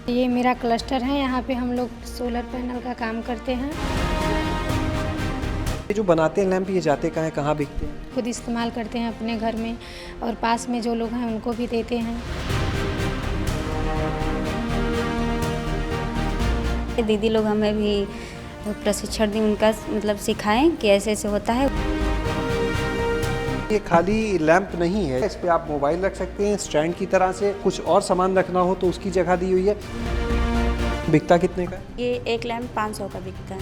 ये मेरा क्लस्टर है, यहाँ पे हम लोग सोलर पैनल का काम करते हैं। ये जो बनाते हैं लैंप, ये जाते कहाँ हैं, कहाँ बिकते हैं? खुद इस्तेमाल करते हैं अपने घर में और पास में जो लोग हैं उनको भी देते हैं। दीदी लोग हमें भी प्रशिक्षण दी, उनका मतलब सिखाएं कि ऐसे ऐसे होता है। ये खाली लैंप नहीं है, इस पे आप मोबाइल रख सकते हैं स्टैंड की तरह से। कुछ और सामान रखना हो तो उसकी जगह दी हुई है। बिकता कितने का? ये एक लैंप 500 का बिकता है।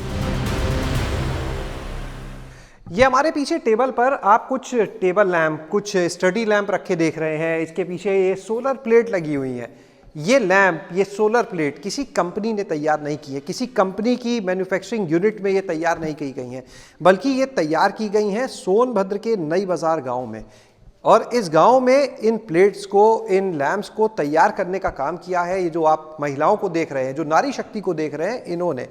ये हमारे पीछे टेबल पर आप कुछ टेबल लैंप, कुछ स्टडी लैंप रखे देख रहे हैं। इसके पीछे ये सोलर प्लेट लगी हुई है। ये लैंप, ये सोलर प्लेट किसी कंपनी ने तैयार नहीं की है, किसी कंपनी की मैन्युफैक्चरिंग यूनिट में ये तैयार नहीं की गई हैं, बल्कि ये तैयार की गई हैं सोनभद्र के नई बाजार गांव में। और इस गांव में इन प्लेट्स को, इन लैंप्स को तैयार करने का काम किया है ये जो आप महिलाओं को देख रहे हैं, जो नारी शक्ति को देख रहे हैं, इन्होंने।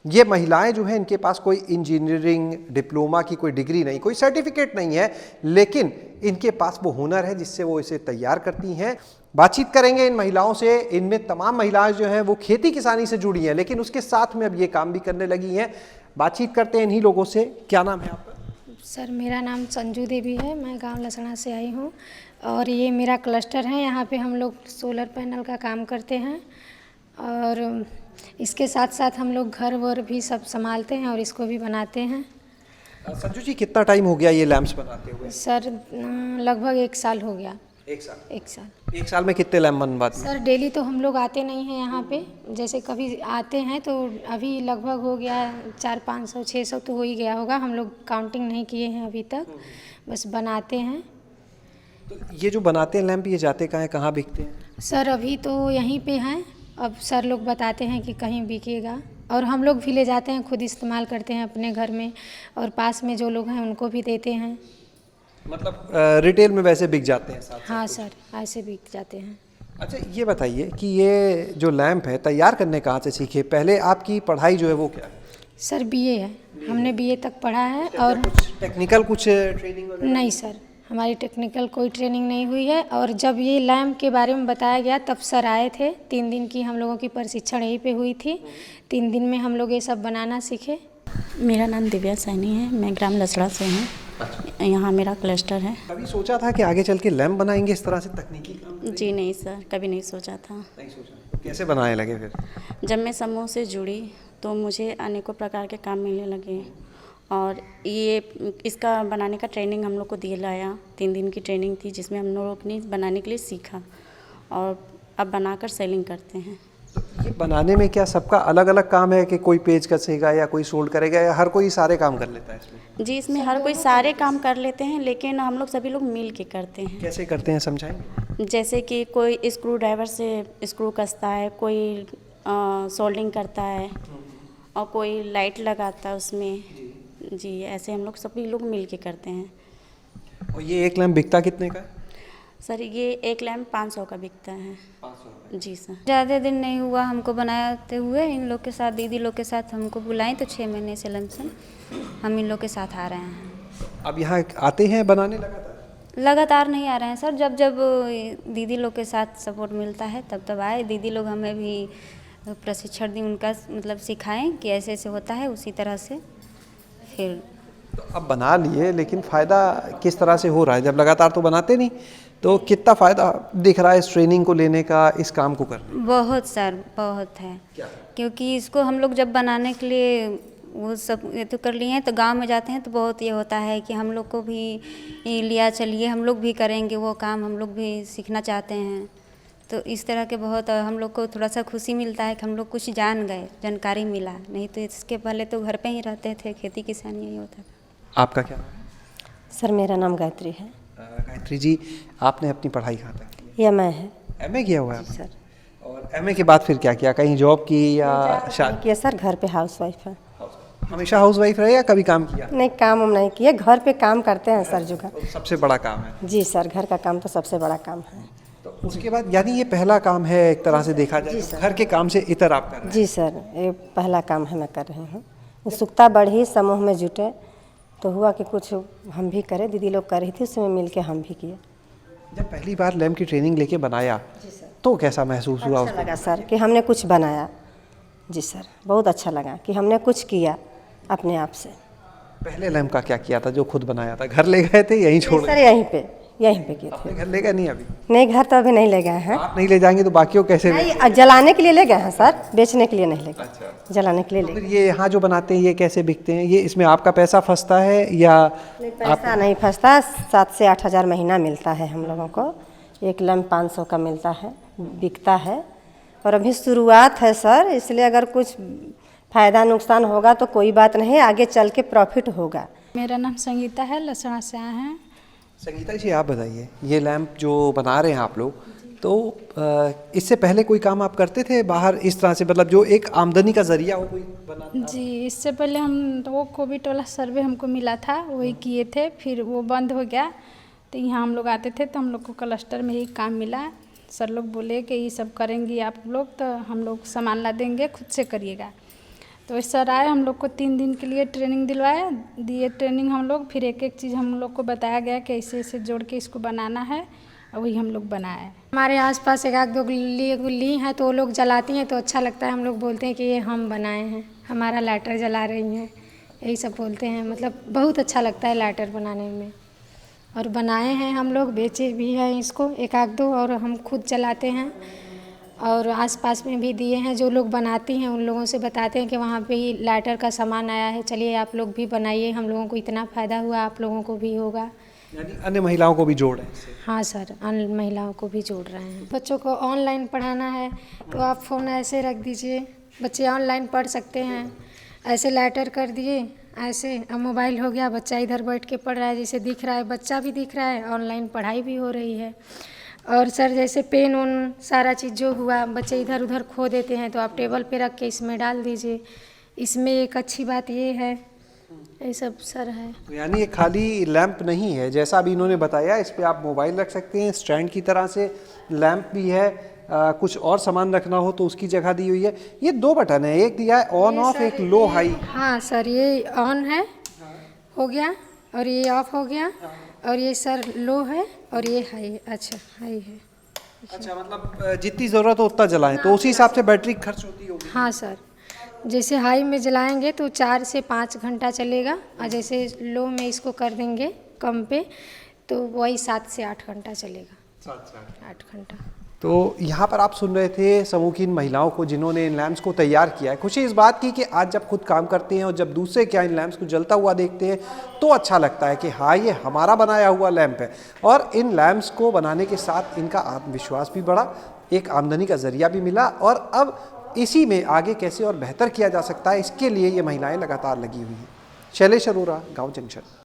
ये महिलाएं जो हैं, इनके पास कोई इंजीनियरिंग डिप्लोमा की कोई डिग्री नहीं, कोई सर्टिफिकेट नहीं है, लेकिन इनके पास वो हुनर है जिससे वो इसे तैयार करती हैं। बातचीत करेंगे इन महिलाओं से। इनमें तमाम महिलाएं जो हैं वो खेती किसानी से जुड़ी हैं, लेकिन उसके साथ में अब ये काम भी करने लगी हैं। बातचीत करते हैं इन्हीं लोगों से। क्या नाम है आपका? सर मेरा नाम संजू देवी है, मैं गांव लसना से आई हूँ और ये मेरा क्लस्टर है, यहाँ पे हम लोग सोलर पैनल का काम करते हैं और इसके साथ साथ हम लोग घर वर भी सब संभालते हैं और इसको भी बनाते हैं। संजू जी, कितना टाइम हो गया ये लैंप्स बनाते हुए? सर लगभग 1 साल हो गया। 1 साल? 1 साल। 1 साल में कितने लैंप बनवाते हैं? सर डेली तो हम लोग आते नहीं हैं यहाँ पे, जैसे कभी आते हैं तो अभी लगभग हो गया 400-500 600 तो हो ही गया होगा। हम लोग काउंटिंग नहीं किए हैं अभी तक, बस बनाते हैं। तो ये जो बनाते हैं लैंप, ये जाते कहाँ हैं, कहाँ बिकते हैं? सर अभी तो यहीं पे हैं, अब सर लोग बताते हैं कि कहीं बिकेगा और हम लोग भी ले जाते हैं, खुद इस्तेमाल करते हैं अपने घर में और पास में जो लोग हैं उनको भी देते हैं। मतलब रिटेल में वैसे बिक जाते हैं साथ? हाँ सर, ऐसे बिक जाते हैं। अच्छा, ये बताइए कि ये जो लैंप है तैयार करने कहाँ से सीखे? पहले आपकी पढ़ाई जो है वो क्या है? सर बीए है, हमने बीए तक पढ़ा है। और कुछ टेक्निकल कुछ ट्रेनिंग वगैरह? नहीं सर, हमारी टेक्निकल कोई ट्रेनिंग नहीं हुई है। और जब ये लैंप के बारे में बताया गया तब सर आए थे, 3 दिन की हम लोगों की प्रशिक्षण यहीं पे हुई थी। 3 दिन में हम लोग ये सब बनाना सीखे। मेरा नाम दिव्या सैनी है, मैं ग्राम लसड़ा से हूँ। यहाँ मेरा क्लस्टर है। कभी सोचा था कि आगे चल के लैंप बनाएंगे इस तरह से तकनीकी काम? जी नहीं सर, कभी नहीं सोचा था। नहीं सोचा। कैसे बनाने लगे फिर? जब मैं समूह से जुड़ी तो मुझे अनेकों प्रकार के काम मिलने लगे और ये इसका बनाने का ट्रेनिंग हम लोग को दिलाया। 3 दिन की ट्रेनिंग थी जिसमें हम लोग ने बनाने के लिए सीखा और अब बनाकर सेलिंग करते हैं। ये बनाने में क्या सबका अलग अलग काम है कि कोई पेज कसेगा या कोई सोल्ड करेगा, या हर कोई सारे काम कर लेता है इसमें? जी, इसमें हर कोई सारे काम कर लेते हैं, लेकिन हम लोग सभी लोग मिल के करते हैं। कैसे करते हैं, समझाएंगे? जैसे कि कोई स्क्रू ड्राइवर से स्क्रू कसता है, कोई सोल्डिंग करता है और कोई लाइट लगाता है उसमें। जी, ऐसे हम लोग सभी लोग मिल के करते हैं। और ये एक लैंप बिकता कितने का? सर ये एक लैंप 500 का बिकता है। 500? जी सर। ज़्यादा दिन नहीं हुआ हमको बनाते हुए। इन लोग के साथ, दीदी लोग के साथ हमको बुलाएं तो 6 महीने से लमसम हम इन लोग के साथ आ रहे हैं। अब यहाँ आते हैं बनाने लगातार? लगातार नहीं आ रहे हैं सर, जब जब दीदी लोग के साथ सपोर्ट मिलता है तब तब आए। दीदी लोग हमें भी प्रशिक्षण दी, उनका मतलब सिखाएं कि ऐसे ऐसे होता है, उसी तरह से फिर। तो अब बना लिए, लेकिन फ़ायदा किस तरह से हो रहा है? जब लगातार तो बनाते नहीं, तो कितना फ़ायदा दिख रहा है इस ट्रेनिंग को लेने का, इस काम को करने? बहुत सर, बहुत है। क्या? क्योंकि इसको हम लोग जब बनाने के लिए वो सब ये तो कर लिए हैं, तो गांव में जाते हैं तो बहुत ये होता है कि हम लोग को भी लिया चलिए, हम लोग भी करेंगे वो काम, हम लोग भी सीखना चाहते हैं। तो इस तरह के बहुत हम लोग को थोड़ा सा खुशी मिलता है कि हम लोग कुछ जान गए, जानकारी मिला। नहीं तो इसके पहले तो घर पे ही रहते थे, खेती किसानी यही होता था। आपका क्या नाम है? सर मेरा नाम गायत्री है। गायत्री जी, आपने अपनी पढ़ाई कहाँ तक की? या मैं है। एमए किया हुआ है आपने? सर और एमए के बाद फिर क्या किया? कहीं जॉब की या शादी? किया सर, घर पे हाउसवाइफ है। हमेशा हाउसवाइफ रहे या कभी काम किया? नहीं, काम हम नहीं किया, घर पे काम करते हैं सर। जो का तो सबसे बड़ा काम है? जी सर, घर का काम तो सबसे बड़ा काम है। तो उसके बाद यानी ये पहला काम है एक तरह से देखा जाए, घर के काम से इतर आप कर रहे हैं? जी सर, ये पहला काम है मैं कर रही हूँ। उत्सुकता बढ़ी, समूह में जुटे तो हुआ कि कुछ हम भी करें। दीदी लोग कर रही थी, उसमें मिल के हम भी किए। जब पहली बार लैंप की ट्रेनिंग लेके बनाया तो कैसा महसूस हुआ अच्छा उसको? लगा सर कि हमने कुछ बनाया। जी सर, बहुत अच्छा लगा कि हमने कुछ किया अपने आप से। पहले लैंप का क्या किया था जो खुद बनाया था? घर ले गए थे, यहीं छोड़ सर गए? यहीं पे किए थे। अपने घर ले गए नहीं अभी? नहीं, घर तो अभी नहीं ले गए हैं। आप नहीं ले जाएंगे तो बाकियों कैसे? नहीं, जलाने के लिए ले गए हैं सर, बेचने के लिए नहीं ले गए, जलाने के लिए ले फिर गए। ये यहाँ जो बनाते हैं ये कैसे बिकते हैं? ये इसमें आपका पैसा फंसता है या पैसा नहीं फंसता, 7 से 8 हज़ार महीना मिलता है हम लोगों को। एक लैंप 500 का मिलता है, बिकता है। और अभी शुरुआत है सर, इसलिए अगर कुछ फ़ायदा नुकसान होगा तो कोई बात नहीं, आगे चल के प्रॉफिट होगा। मेरा नाम संगीता है, लसना से आए हैं। संगीता जी आप बताइए, ये लैंप जो बना रहे हैं आप लोग, तो इससे पहले कोई काम आप करते थे बाहर इस तरह से, मतलब जो एक आमदनी का जरिया हो कोई बना? जी, इससे पहले हम वो कोविड वाला सर्वे हमको मिला था, वही किए थे, फिर वो बंद हो गया। तो यहाँ हम लोग आते थे तो हम लोग को क्लस्टर में ही काम मिला। सर लोग बोले कि ये सब करेंगी आप लोग तो हम लोग सामान ला देंगे, खुद से करिएगा। तो सर आए, हम लोग को 3 दिन के लिए ट्रेनिंग दिए ट्रेनिंग हम लोग। फिर एक एक चीज़ हम लोग को बताया गया कि ऐसे ऐसे जोड़ के इसको बनाना है, और वही हम लोग बनाए। हमारे आसपास एक आध दो ली हैं तो वो लोग जलाती हैं तो अच्छा लगता है। हम लोग बोलते हैं कि ये हम बनाए हैं, हमारा लाइटर जला रही हैं, यही सब बोलते हैं। मतलब बहुत अच्छा लगता है लाइटर बनाने में। और बनाए हैं हम लोग, बेचे भी हैं इसको एक आध दो, और हम खुद जलाते हैं। और आसपास में भी दिए हैं, जो लोग बनाती हैं उन लोगों से बताते हैं कि वहाँ पे ही लाइटर का सामान आया है, चलिए आप लोग भी बनाइए, हम लोगों को इतना फ़ायदा हुआ, आप लोगों को भी होगा। यानी अन्य महिलाओं को भी जोड़ रहे हैं इससे? हाँ सर, अन्य महिलाओं को भी जोड़ रहे हैं। बच्चों को ऑनलाइन पढ़ाना है तो आप फ़ोन ऐसे रख दीजिए, बच्चे ऑनलाइन पढ़ सकते हैं। ऐसे लाइटर कर दिए, ऐसे अब मोबाइल हो गया, बच्चा इधर बैठ के पढ़ रहा है, जैसे दिख रहा है, बच्चा भी दिख रहा है, ऑनलाइन पढ़ाई भी हो रही है। और सर जैसे पेन उन सारा चीज़ जो हुआ, बच्चे इधर उधर खो देते हैं, तो आप टेबल पे रख के इसमें डाल दीजिए। इसमें एक अच्छी बात ये है, ये सब सर है। तो यानी ये खाली लैंप नहीं है, जैसा अभी इन्होंने बताया, इस पे आप मोबाइल रख सकते हैं, स्टैंड की तरह से लैंप भी है। कुछ और सामान रखना हो तो उसकी जगह दी हुई है। ये 2 बटन है, एक दिया है ऑन ऑफ, एक लो हाई। हाँ सर, ये ऑन है, हो गया, और ये ऑफ हो गया, और ये सर लो है, और ये हाई, अच्छा हाई है। अच्छा, मतलब जितनी ज़रूरत हो उतना जलाएं, तो उसी हिसाब से बैटरी खर्च होती होगी। हाँ सर, जैसे हाई में जलाएंगे तो 4 से 5 घंटा चलेगा, और जैसे लो में इसको कर देंगे कम पे तो वही 7 से 8 घंटा चलेगा। 8 घंटा। तो यहाँ पर आप सुन रहे थे समूह की इन महिलाओं को जिन्होंने इन लैंप्स को तैयार किया है। खुशी इस बात की कि आज जब खुद काम करते हैं और जब दूसरे क्या इन लैंप्स को जलता हुआ देखते हैं तो अच्छा लगता है कि हाँ, ये हमारा बनाया हुआ लैंप है। और इन लैंप्स को बनाने के साथ इनका आत्मविश्वास भी बढ़ा, एक आमदनी का जरिया भी मिला, और अब इसी में आगे कैसे और बेहतर किया जा सकता है, इसके लिए ये महिलाएं लगातार लगी हुई हैं। शैलेश अरोरा, गाँव जंक्शन।